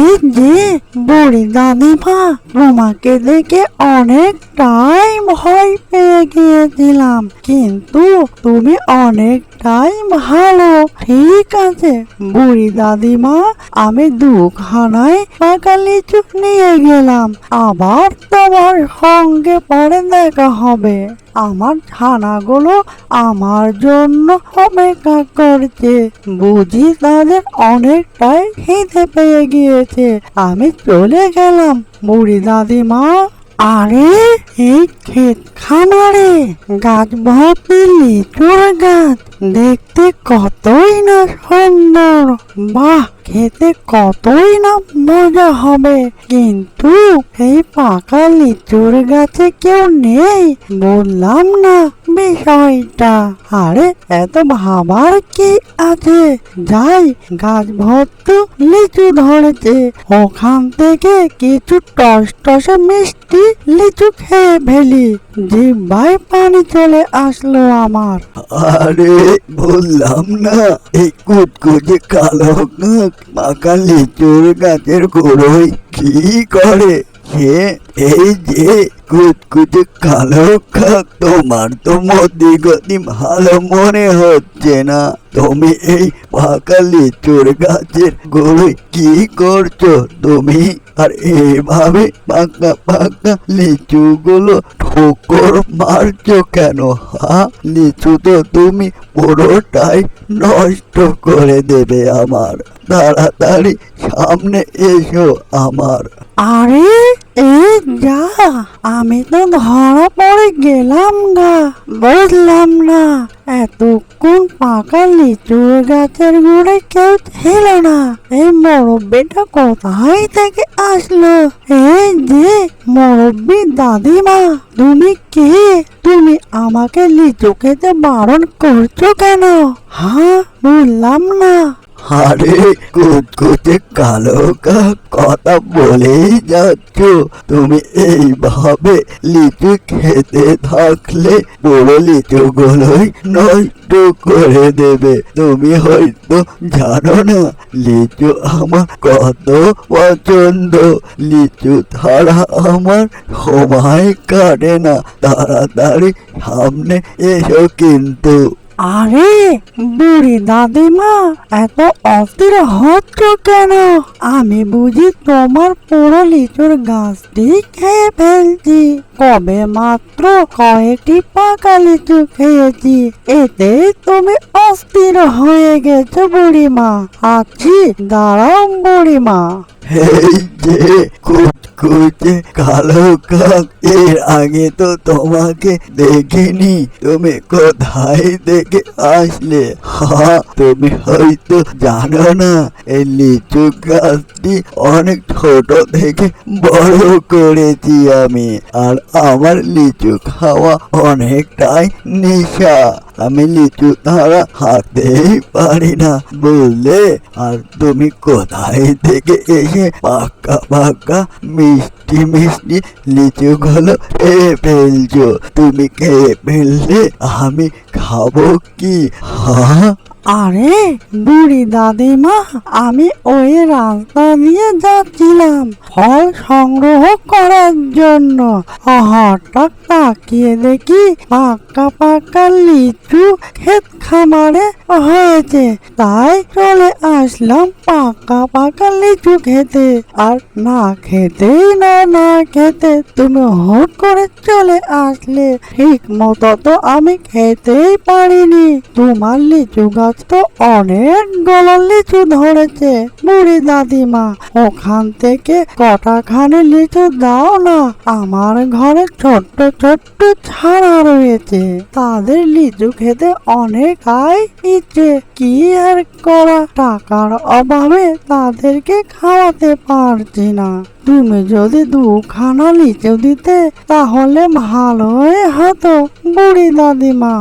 এই যে বুড়ি দাদিমা, তোমাকে দেখে অনেকটাই ভয় পেয়ে গিয়েছিলাম, কিন্তু তুমি অনেকটাই ভালো। ঠিক আছে বুড়ি দাদিমা, আমি দুখানায় পাকা লিচু নিয়ে গেলাম, আবার তোমার সঙ্গে পরে দেখা হবে। আমার ছানাগুলো আমার জন্য অপেক্ষা করছে, বুঝি তাদের অনেকটাই খিদে পেয়ে গিয়েছে। আমি চলে গেলাম বুড়ি দাদিমা। আরে এই ক্ষেত খামারে গাছ ভর্তি লিচুর গাছ, দেখতে কতই না সুন্দর। বাহ, খেতে কতই না মজা হবে, কিন্তু এই পাকা লিচুর গাছে কেউ নেই, বললাম না বিষয়টা। আরে এত ভাবার কি আছে, যাই, গাছ ভর্তি লিচু ধরেছে, ওখান থেকে কিছু টস টসে মিষ্টি লিচু খেয়ে ফেলি। জিহ্বায় পানি চলে আসলো আমার। আরে বললাম না, এই কুচকুচে কালো কাক পাকা লিচুর গাছের গোড়ায় কি করে? এই যে কুচকুচে কালো কাক, তোমার তো মতি গতি ভালো মনে হচ্ছে না। তুমি এই পাকা লিচুর গাছের গোড়ায় কি করছো তুমি? আর এইভাবে পাকা পাকা লিচু গুলো ঠোকর মারছো কেন? লিচু তো তুমি পুরোটাই নষ্ট করে দেবে আমার। তাড়াতাড়ি সামনে এসো আমার। আরে এই যা, আমি তো ধরা পড়ে গেলাম গা। বুঝলাম না, এতক্ষণ পাকা লিচুর গাছের গোড়ায় কেউ ছিল না, এই মুরব্বিটা কোথায় থেকে আসলো? এই যে মুরব্বি দাদিমা, তুমি কে? তুমি আমাকে লিচু খেতে বারণ করছো কেন? হ্যাঁ, বললাম না। আরে কুচকুচে কালো কাক, কথা বলেই যাচ্ছ। তুমি এইভাবে লিচু খেতে থাকলে পুরো লিচু গুলোই নষ্ট করে দেবে। তুমি হয়তো জানো না লিচু আমার কত পছন্দ। লিচু ছাড়া আমার সময় কাটে না। তাড়াতাড়ি সামনে এসো কিন্তু। আরে বুড়ি দাদিমা, এত অস্থির হচ্ছ কেন? আমি বুঝি তোমার পুরো লিচুর গাছটি খেয়ে ফেলছি। কবে মাত্র কয়েকটি পাকা লিচু খেয়েছি, এতে তুমি অস্থির হয়ে গেছো বুড়িমা। আছি, দাঁড়াও বুড়িমা। এই যে কুচকুচে কালো কাক, এর আগে তো তোমাকে দেখিনি। তুমি কোথায় থেকে আসলে? তুমি হয়তো জানো না, এই লিচু গাছটি অনেক ছোট থেকে বড় করেছি আমি। আর আমার লিচু খাওয়া অনেকটাই নেশা। আমি লিচু ছাড়া হাঁটতেই পারি না, বুঝলে? আর তুমি কোথায় থেকে এসে পাকা পাকা মিষ্টি মিষ্টি লিচু গুলো খেয়ে ফেলছো? তুমি খেয়ে ফেললে আমি খাবো কি? আরে বুড়ি দাদিমা, আমি ওই রাস্তা দিয়ে যাচ্ছিলাম ফল সংগ্রহ করার জন্য। হঠাৎ তাকিয়ে দেখি পাকা পাকা লিচু ক্ষেত খামারে হয়েছে, তাই চলে আসলাম পাকা পাকা লিচু খেতে। আর না খেতেই না খেতে তুমি হুট করে চলে আসলে। ঠিক মতো তো আমি খেতেই পারিনি। তোমার লিচু গাছ তো অনেকগুলো লিচু ধরেছে বুড়ি দাদিমা, ওখান থেকে কটাখানি লিচু দাও না। আমার ঘরে ছোট্ট ছোট্ট ছানা রয়েছে, তাদের লিচু খেতে অনেকটাই ইচ্ছে। কি আর করা, টাকার অভাবে তাদেরকে খাওয়াতে পারছি না। তুমি যদি দুখানা লিচু দিতে তাহলে ভালোই হতো বুড়ি দাদিমা।